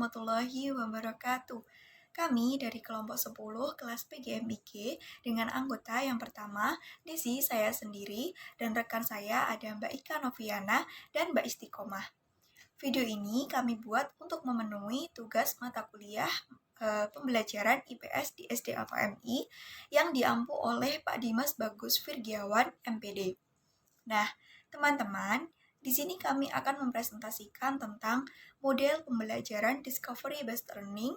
warahmatullahi wabarakatuh. Kami dari kelompok 10 kelas PGMIG dengan anggota yang pertama, Desi, saya sendiri, dan rekan saya ada Mbak Ika Noviana dan Mbak Istiqomah. Video ini kami buat untuk memenuhi tugas mata kuliah pembelajaran IPS di SD Alfa MI yang diampu oleh Pak Dimas Bagus Virgiawan, MPD. Nah, teman-teman, di sini kami akan mempresentasikan tentang model pembelajaran Discovery Based Learning,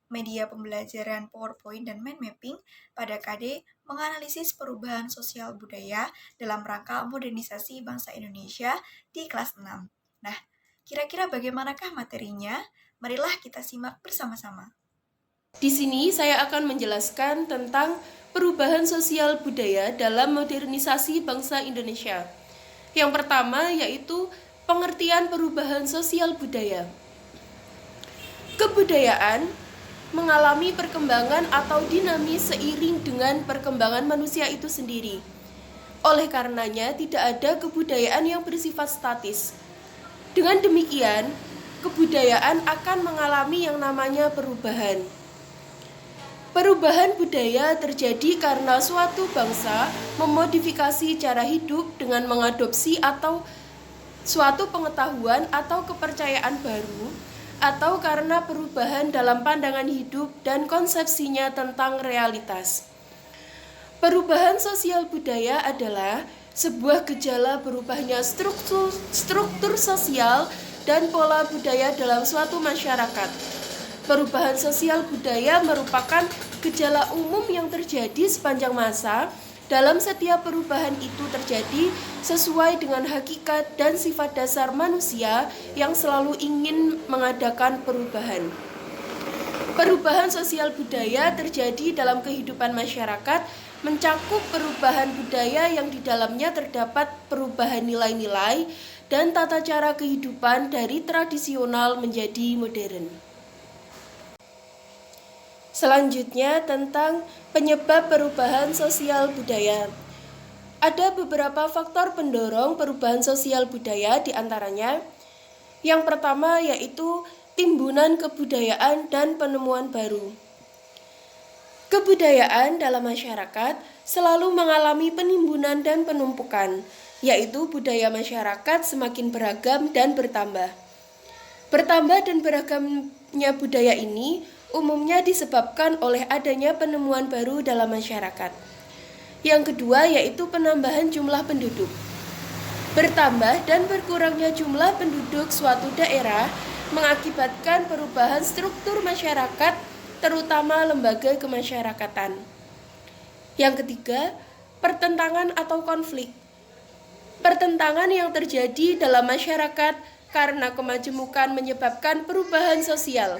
media pembelajaran PowerPoint dan mind mapping pada KD menganalisis perubahan sosial budaya dalam rangka modernisasi bangsa Indonesia di kelas 6. Nah, kira-kira bagaimanakah materinya? Marilah kita simak bersama-sama. Di sini saya akan menjelaskan tentang perubahan sosial budaya dalam modernisasi bangsa Indonesia. Yang pertama yaitu pengertian perubahan sosial budaya. Kebudayaan mengalami perkembangan atau dinamis seiring dengan perkembangan manusia itu sendiri. Oleh karenanya, tidak ada kebudayaan yang bersifat statis. Dengan demikian, kebudayaan akan mengalami yang namanya perubahan. Perubahan budaya terjadi karena suatu bangsa memodifikasi cara hidup dengan mengadopsi atau suatu pengetahuan atau kepercayaan baru, atau karena perubahan dalam pandangan hidup dan konsepsinya tentang realitas. Perubahan sosial budaya adalah sebuah gejala berubahnya struktur sosial dan pola budaya dalam suatu masyarakat. Perubahan sosial budaya merupakan gejala umum yang terjadi sepanjang masa. Dalam setiap perubahan itu terjadi sesuai dengan hakikat dan sifat dasar manusia yang selalu ingin mengadakan perubahan. Perubahan sosial budaya terjadi dalam kehidupan masyarakat, mencakup perubahan budaya yang di dalamnya terdapat perubahan nilai-nilai dan tata cara kehidupan dari tradisional menjadi modern. Selanjutnya tentang penyebab perubahan sosial budaya. Ada beberapa faktor pendorong perubahan sosial budaya, diantaranya yang pertama yaitu timbunan kebudayaan dan penemuan baru. Kebudayaan dalam masyarakat selalu mengalami penimbunan dan penumpukan, yaitu budaya masyarakat semakin beragam dan bertambah. Bertambah dan beragamnya budaya ini umumnya disebabkan oleh adanya penemuan baru dalam masyarakat. Yang kedua yaitu penambahan jumlah penduduk. Bertambah dan berkurangnya jumlah penduduk suatu daerah mengakibatkan perubahan struktur masyarakat, terutama lembaga kemasyarakatan. Yang ketiga, pertentangan atau konflik. Pertentangan yang terjadi dalam masyarakat karena kemajemukan menyebabkan perubahan sosial.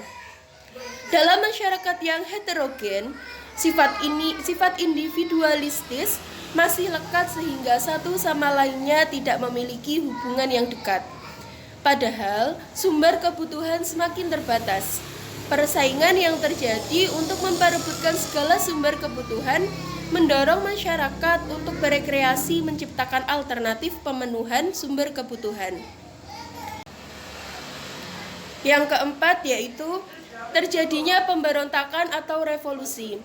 Dalam masyarakat yang heterogen, sifat individualistis masih lekat sehingga satu sama lainnya tidak memiliki hubungan yang dekat. Padahal, sumber kebutuhan semakin terbatas. Persaingan yang terjadi untuk memperebutkan segala sumber kebutuhan mendorong masyarakat untuk berekreasi menciptakan alternatif pemenuhan sumber kebutuhan. Yang keempat yaitu terjadinya pemberontakan atau revolusi.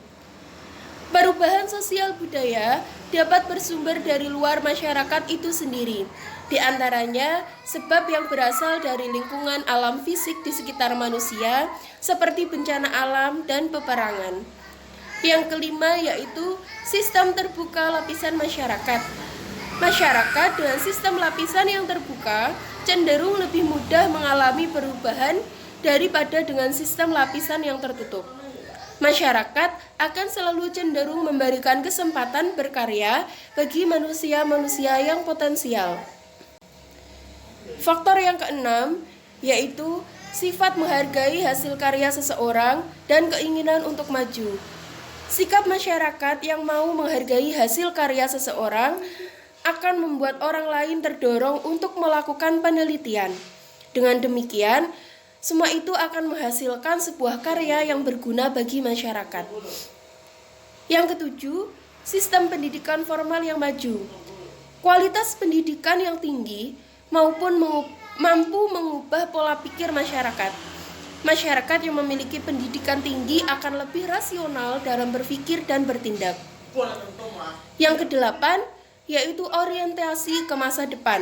Perubahan sosial budaya dapat bersumber dari luar masyarakat itu sendiri. Di antaranya sebab yang berasal dari lingkungan alam fisik di sekitar manusia seperti bencana alam dan peperangan. Yang kelima yaitu sistem terbuka lapisan masyarakat. Masyarakat dengan sistem lapisan yang terbuka cenderung lebih mudah mengalami perubahan daripada dengan sistem lapisan yang tertutup. Masyarakat akan selalu cenderung memberikan kesempatan berkarya bagi manusia-manusia yang potensial. Faktor yang keenam yaitu sifat menghargai hasil karya seseorang dan keinginan untuk maju. Sikap masyarakat yang mau menghargai hasil karya seseorang akan membuat orang lain terdorong untuk melakukan penelitian. Dengan demikian, semua itu akan menghasilkan sebuah karya yang berguna bagi masyarakat. Yang ketujuh, sistem pendidikan formal yang maju. Kualitas pendidikan yang tinggi mampu mengubah pola pikir masyarakat. Masyarakat yang memiliki pendidikan tinggi akan lebih rasional dalam berpikir dan bertindak. Yang kedelapan, yaitu orientasi ke masa depan.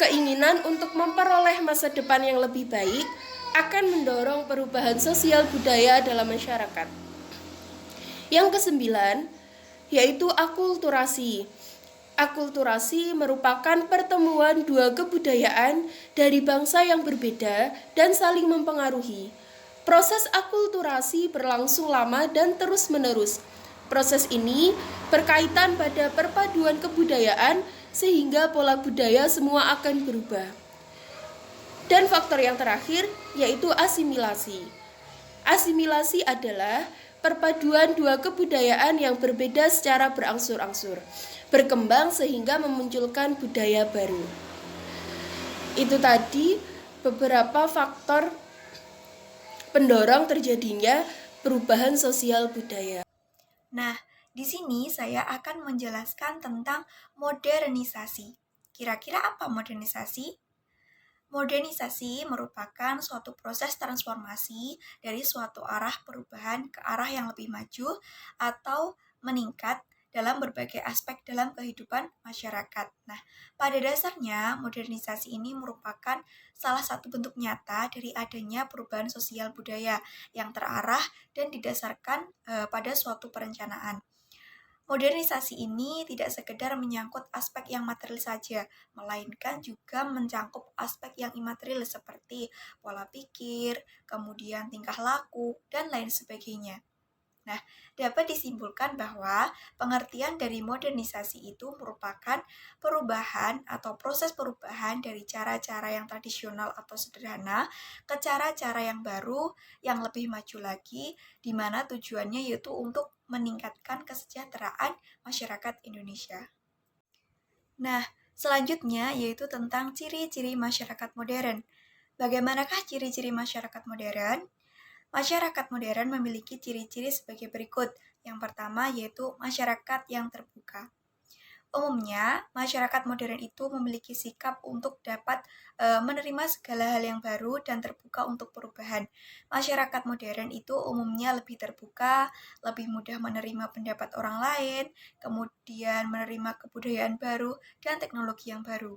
Keinginan untuk memperoleh masa depan yang lebih baik akan mendorong perubahan sosial budaya dalam masyarakat. Yang kesembilan, yaitu akulturasi. Akulturasi merupakan pertemuan dua kebudayaan dari bangsa yang berbeda dan saling mempengaruhi. Proses akulturasi berlangsung lama dan terus-menerus. Proses ini berkaitan pada perpaduan kebudayaan sehingga pola budaya semua akan berubah. Dan faktor yang terakhir yaitu asimilasi. Asimilasi adalah perpaduan dua kebudayaan yang berbeda secara berangsur-angsur, berkembang sehingga memunculkan budaya baru. Itu tadi beberapa faktor pendorong terjadinya perubahan sosial budaya. Nah, di sini saya akan menjelaskan tentang modernisasi. Kira-kira apa modernisasi? Modernisasi merupakan suatu proses transformasi dari suatu arah perubahan ke arah yang lebih maju atau meningkat dalam berbagai aspek dalam kehidupan masyarakat. Nah, pada dasarnya modernisasi ini merupakan salah satu bentuk nyata dari adanya perubahan sosial budaya yang terarah dan didasarkan pada suatu perencanaan. Modernisasi ini tidak sekedar menyangkut aspek yang material saja, melainkan juga mencakup aspek yang imaterial seperti pola pikir, kemudian tingkah laku, dan lain sebagainya. Nah, dapat disimpulkan bahwa pengertian dari modernisasi itu merupakan perubahan atau proses perubahan dari cara-cara yang tradisional atau sederhana ke cara-cara yang baru, yang lebih maju lagi, di mana tujuannya yaitu untuk meningkatkan kesejahteraan masyarakat Indonesia. Nah, selanjutnya yaitu tentang ciri-ciri masyarakat modern. Bagaimanakah ciri-ciri masyarakat modern? Masyarakat modern memiliki ciri-ciri sebagai berikut. Yang pertama yaitu masyarakat yang terbuka. Umumnya, masyarakat modern itu memiliki sikap untuk dapat menerima segala hal yang baru dan terbuka untuk perubahan. Masyarakat modern itu umumnya lebih terbuka, lebih mudah menerima pendapat orang lain, kemudian menerima kebudayaan baru dan teknologi yang baru.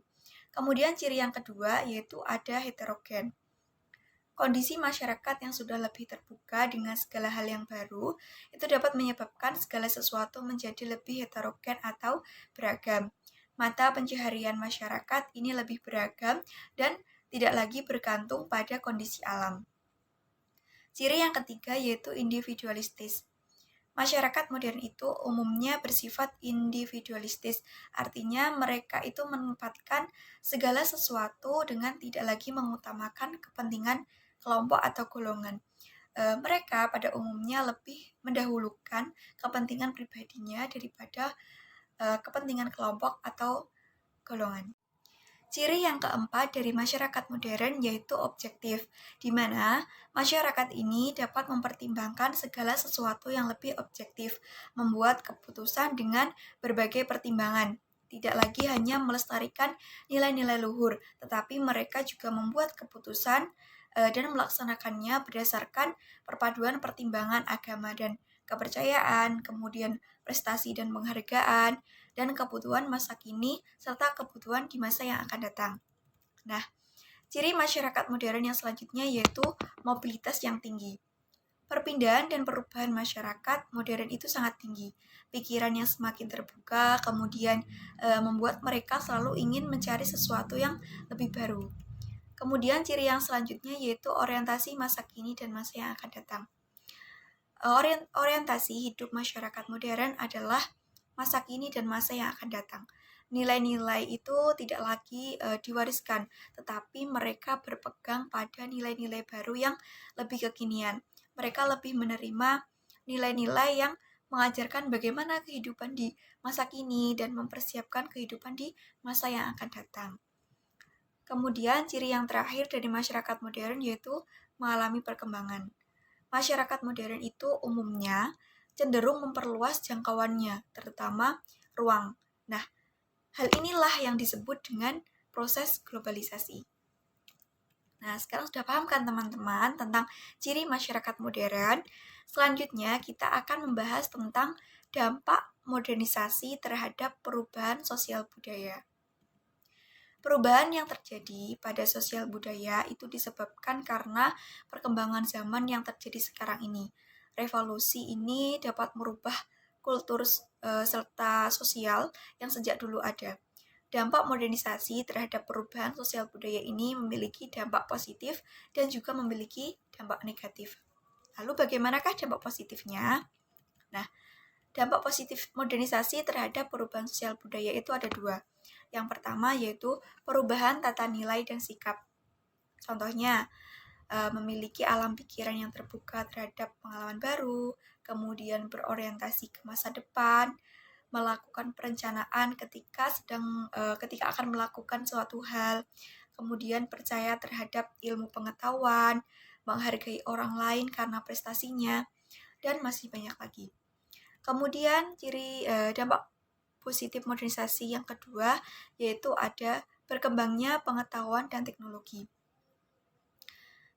Kemudian ciri yang kedua yaitu ada heterogen. Kondisi masyarakat yang sudah lebih terbuka dengan segala hal yang baru, itu dapat menyebabkan segala sesuatu menjadi lebih heterogen atau beragam. Mata pencaharian masyarakat ini lebih beragam dan tidak lagi bergantung pada kondisi alam. Ciri yang ketiga yaitu individualistis. Masyarakat modern itu umumnya bersifat individualistis, artinya mereka itu menempatkan segala sesuatu dengan tidak lagi mengutamakan kepentingan kelompok atau golongan. Mereka pada umumnya lebih mendahulukan kepentingan pribadinya daripada kepentingan kelompok atau golongan. Ciri yang keempat dari masyarakat modern yaitu objektif, di mana masyarakat ini dapat mempertimbangkan segala sesuatu yang lebih objektif, membuat keputusan dengan berbagai pertimbangan. Tidak lagi hanya melestarikan nilai-nilai luhur, tetapi mereka juga membuat keputusan dan melaksanakannya berdasarkan perpaduan pertimbangan agama dan kepercayaan, kemudian prestasi dan penghargaan, dan kebutuhan masa kini, serta kebutuhan di masa yang akan datang. Nah, ciri masyarakat modern yang selanjutnya yaitu mobilitas yang tinggi. Perpindahan dan perubahan masyarakat modern itu sangat tinggi. Pikiran yang semakin terbuka, kemudian membuat mereka selalu ingin mencari sesuatu yang lebih baru. Kemudian ciri yang selanjutnya yaitu orientasi masa kini dan masa yang akan datang. Orientasi hidup masyarakat modern adalah masa kini dan masa yang akan datang. Nilai-nilai itu tidak lagi diwariskan, tetapi mereka berpegang pada nilai-nilai baru yang lebih kekinian. Mereka lebih menerima nilai-nilai yang mengajarkan bagaimana kehidupan di masa kini dan mempersiapkan kehidupan di masa yang akan datang. Kemudian ciri yang terakhir dari masyarakat modern yaitu mengalami perkembangan. Masyarakat modern itu umumnya cenderung memperluas jangkauannya, terutama ruang. Nah, hal inilah yang disebut dengan proses globalisasi. Nah, sekarang sudah paham kan teman-teman tentang ciri masyarakat modern? Selanjutnya kita akan membahas tentang dampak modernisasi terhadap perubahan sosial budaya. Perubahan yang terjadi pada sosial budaya itu disebabkan karena perkembangan zaman yang terjadi sekarang ini. Revolusi ini dapat merubah kultur serta sosial yang sejak dulu ada. Dampak modernisasi terhadap perubahan sosial budaya ini memiliki dampak positif dan juga memiliki dampak negatif. Lalu bagaimanakah dampak positifnya? Nah, dampak positif modernisasi terhadap perubahan sosial budaya itu ada dua. Yang pertama yaitu perubahan tata nilai dan sikap. Contohnya, memiliki alam pikiran yang terbuka terhadap pengalaman baru, kemudian berorientasi ke masa depan, melakukan perencanaan ketika akan melakukan suatu hal, kemudian percaya terhadap ilmu pengetahuan, menghargai orang lain karena prestasinya, dan masih banyak lagi. Kemudian dampak positif modernisasi yang kedua yaitu ada berkembangnya pengetahuan dan teknologi.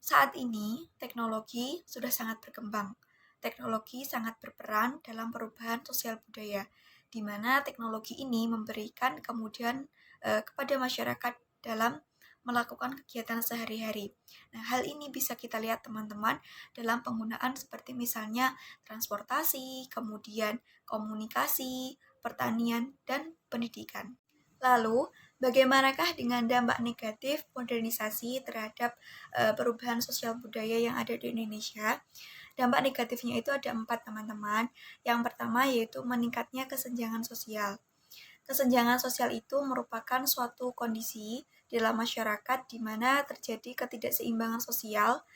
Saat ini teknologi sudah sangat berkembang. Teknologi sangat berperan dalam perubahan sosial budaya, di mana teknologi ini memberikan kemudahan kepada masyarakat dalam melakukan kegiatan sehari-hari. Nah, hal ini bisa kita lihat teman-teman dalam penggunaan seperti misalnya transportasi, kemudian komunikasi, pertanian, dan pendidikan. Lalu, bagaimanakah dengan dampak negatif modernisasi terhadap perubahan sosial budaya yang ada di Indonesia? Dampak negatifnya itu ada 4 teman-teman. Yang pertama yaitu meningkatnya kesenjangan sosial. Kesenjangan sosial itu merupakan suatu kondisi dalam masyarakat di mana terjadi ketidakseimbangan sosial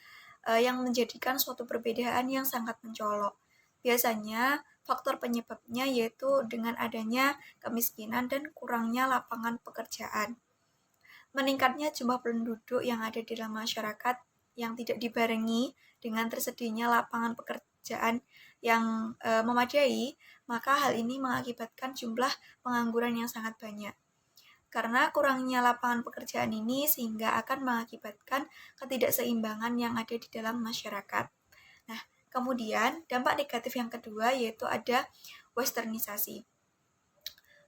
yang menjadikan suatu perbedaan yang sangat mencolok. Biasanya faktor penyebabnya yaitu dengan adanya kemiskinan dan kurangnya lapangan pekerjaan. Meningkatnya jumlah penduduk yang ada di dalam masyarakat yang tidak dibarengi dengan tersedianya lapangan pekerjaan yang memadai, maka hal ini mengakibatkan jumlah pengangguran yang sangat banyak. Karena kurangnya lapangan pekerjaan ini sehingga akan mengakibatkan ketidakseimbangan yang ada di dalam masyarakat. Nah, kemudian dampak negatif yang kedua yaitu ada westernisasi.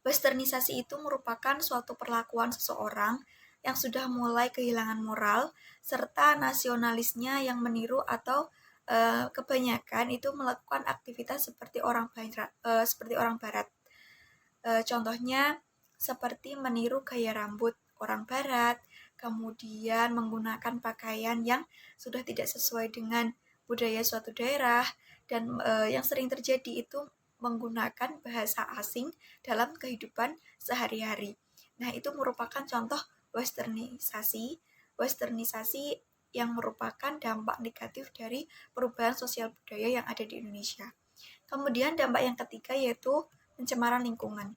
Westernisasi itu merupakan suatu perlakuan seseorang yang sudah mulai kehilangan moral serta nasionalisnya yang meniru atau kebanyakan itu melakukan aktivitas seperti orang barat. Contohnya seperti meniru gaya rambut orang barat, kemudian menggunakan pakaian yang sudah tidak sesuai dengan budaya suatu daerah, dan yang sering terjadi itu menggunakan bahasa asing dalam kehidupan sehari-hari. Nah, itu merupakan contoh westernisasi. Westernisasi yang merupakan dampak negatif dari perubahan sosial budaya yang ada di Indonesia. Kemudian dampak yang ketiga yaitu pencemaran lingkungan.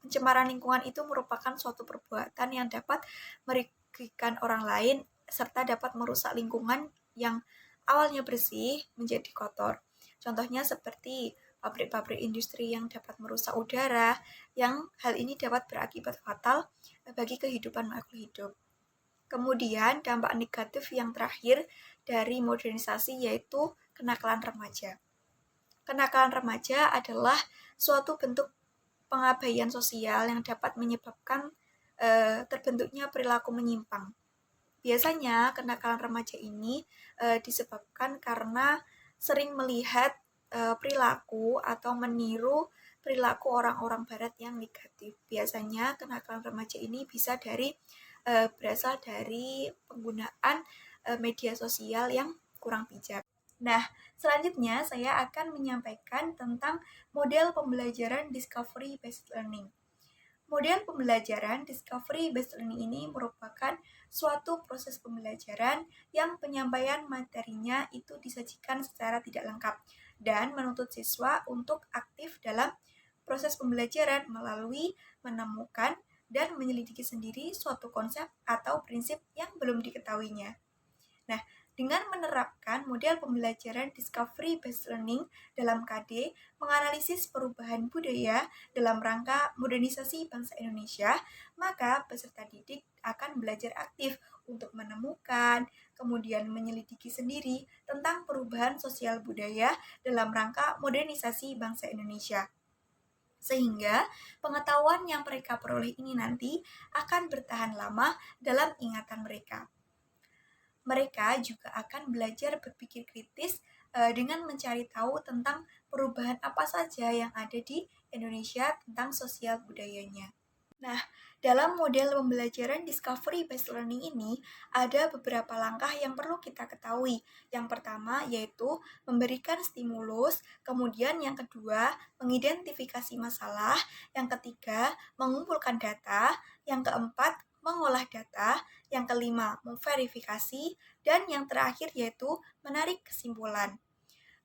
Pencemaran lingkungan itu merupakan suatu perbuatan yang dapat merugikan orang lain serta dapat merusak lingkungan yang awalnya bersih menjadi kotor. Contohnya seperti pabrik-pabrik industri yang dapat merusak udara, yang hal ini dapat berakibat fatal bagi kehidupan makhluk hidup. Kemudian dampak negatif yang terakhir dari modernisasi yaitu kenakalan remaja. Kenakalan remaja adalah suatu bentuk pengabaian sosial yang dapat menyebabkan terbentuknya perilaku menyimpang. Biasanya kenakalan remaja ini disebabkan karena sering melihat perilaku atau meniru perilaku orang-orang barat yang negatif. Biasanya kenakalan remaja ini bisa berasal dari penggunaan media sosial yang kurang bijak. Nah, selanjutnya saya akan menyampaikan tentang model pembelajaran discovery based learning. Model pembelajaran discovery based learning ini merupakan suatu proses pembelajaran yang penyampaian materinya itu disajikan secara tidak lengkap dan menuntut siswa untuk aktif dalam proses pembelajaran melalui menemukan dan menyelidiki sendiri suatu konsep atau prinsip yang belum diketahuinya. Nah, Dengan menerapkan model pembelajaran discovery based learning dalam KD, menganalisis perubahan budaya dalam rangka modernisasi bangsa Indonesia, maka peserta didik akan belajar aktif untuk menemukan, kemudian menyelidiki sendiri tentang perubahan sosial budaya dalam rangka modernisasi bangsa Indonesia. Sehingga pengetahuan yang mereka peroleh ini nanti akan bertahan lama dalam ingatan mereka. Mereka juga akan belajar berpikir kritis dengan mencari tahu tentang perubahan apa saja yang ada di Indonesia tentang sosial budayanya. Nah, dalam model pembelajaran discovery based learning ini ada beberapa langkah yang perlu kita ketahui. Yang pertama yaitu memberikan stimulus, kemudian yang kedua mengidentifikasi masalah, yang ketiga mengumpulkan data, yang keempat mengolah data, yang kelima memverifikasi, dan yang terakhir yaitu menarik kesimpulan.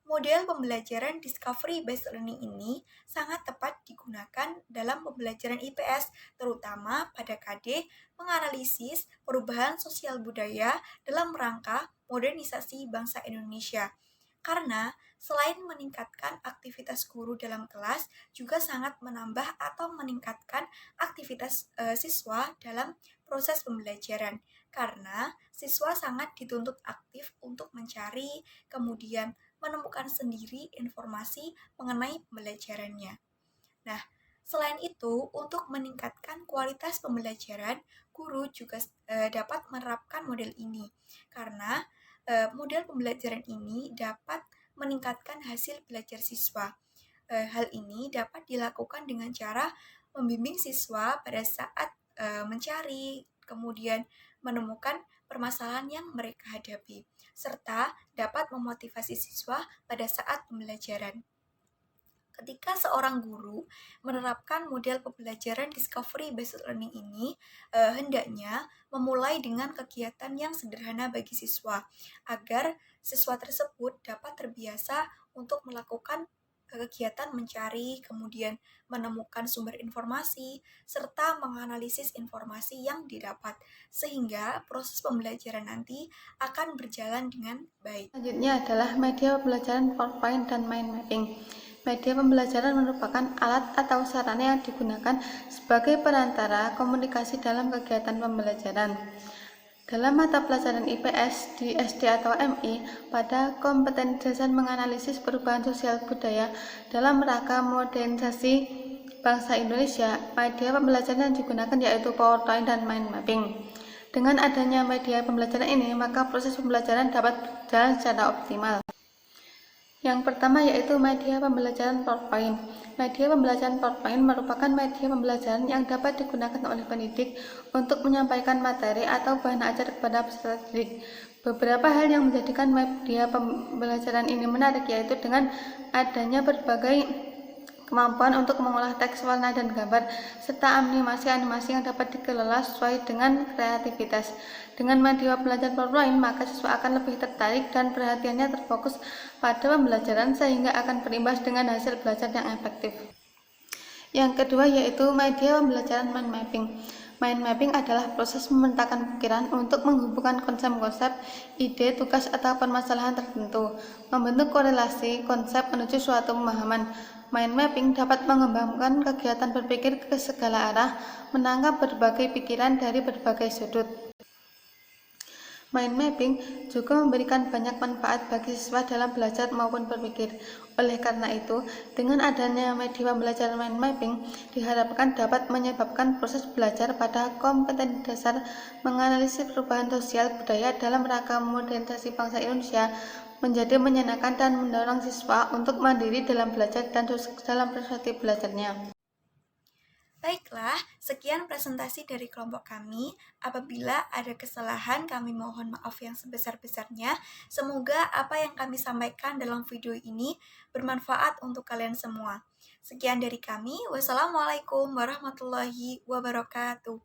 Model pembelajaran discovery based learning ini sangat tepat digunakan dalam pembelajaran IPS, terutama pada KD menganalisis perubahan sosial budaya dalam rangka modernisasi bangsa Indonesia. Karena selain meningkatkan aktivitas guru dalam kelas, juga sangat menambah atau meningkatkan aktivitas siswa dalam proses pembelajaran. Karena siswa sangat dituntut aktif untuk mencari, kemudian menemukan sendiri informasi mengenai pembelajarannya. Nah, selain itu, untuk meningkatkan kualitas pembelajaran, guru juga dapat menerapkan model ini. Karena model pembelajaran ini dapat meningkatkan hasil belajar siswa. Hal ini dapat dilakukan dengan cara membimbing siswa pada saat mencari, kemudian menemukan permasalahan yang mereka hadapi, serta dapat memotivasi siswa pada saat pembelajaran. Ketika seorang guru menerapkan model pembelajaran discovery based learning ini, hendaknya memulai dengan kegiatan yang sederhana bagi siswa, agar siswa tersebut dapat terbiasa untuk melakukan kegiatan mencari, kemudian menemukan sumber informasi, serta menganalisis informasi yang didapat, sehingga proses pembelajaran nanti akan berjalan dengan baik. Selanjutnya adalah media pembelajaran PowerPoint dan mind mapping. Media pembelajaran merupakan alat atau sarana yang digunakan sebagai perantara komunikasi dalam kegiatan pembelajaran. Dalam mata pelajaran IPS di SD atau MI, pada kompetensi dasar menganalisis perubahan sosial budaya dalam rangka modernisasi bangsa Indonesia, media pembelajaran yang digunakan yaitu PowerPoint dan mind mapping. Dengan adanya media pembelajaran ini, maka proses pembelajaran dapat berjalan secara optimal. Yang pertama yaitu media pembelajaran PowerPoint. Media pembelajaran PowerPoint merupakan media pembelajaran yang dapat digunakan oleh pendidik untuk menyampaikan materi atau bahan ajar kepada peserta didik. Beberapa hal yang menjadikan media pembelajaran ini menarik yaitu dengan adanya berbagai kemampuan untuk mengolah teks, warna, dan gambar, serta animasi-animasi yang dapat dikelola sesuai dengan kreativitas. Dengan media pembelajaran PowerPoint, maka siswa akan lebih tertarik dan perhatiannya terfokus pada pembelajaran sehingga akan berimbas dengan hasil belajar yang efektif. Yang kedua yaitu media pembelajaran mind mapping. Mind mapping adalah proses memetakan pikiran untuk menghubungkan konsep-konsep, ide, tugas, atau permasalahan tertentu, membentuk korelasi konsep menuju suatu pemahaman. Mind mapping dapat mengembangkan kegiatan berpikir ke segala arah, menangkap berbagai pikiran dari berbagai sudut. Mind mapping juga memberikan banyak manfaat bagi siswa dalam belajar maupun berpikir. Oleh karena itu, dengan adanya media pembelajaran mind mapping diharapkan dapat menyebabkan proses belajar pada kompetensi dasar menganalisis perubahan sosial budaya dalam rangka modernisasi bangsa Indonesia menjadi menyenangkan dan mendorong siswa untuk mandiri dalam belajar dan sukses dalam proses belajarnya. Baiklah, sekian presentasi dari kelompok kami. Apabila ada kesalahan, kami mohon maaf yang sebesar-besarnya. Semoga apa yang kami sampaikan dalam video ini bermanfaat untuk kalian semua. Sekian dari kami. Wassalamualaikum warahmatullahi wabarakatuh.